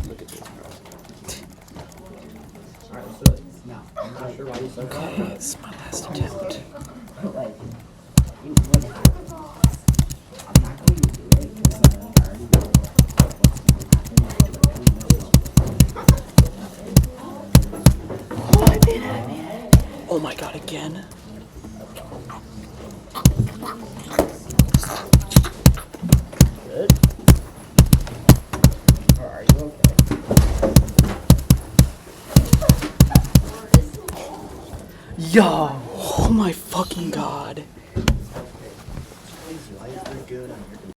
Look at this, bro. Alright, let's do it. Now, I'm not sure why you said that. Okay, this is my last attempt. Like, you would have. I'm not going to do it because I already know what's going to happen. Oh, I made it. Oh my god, again. Good? Or are you okay? Yo, oh my fucking god. Why is there good on your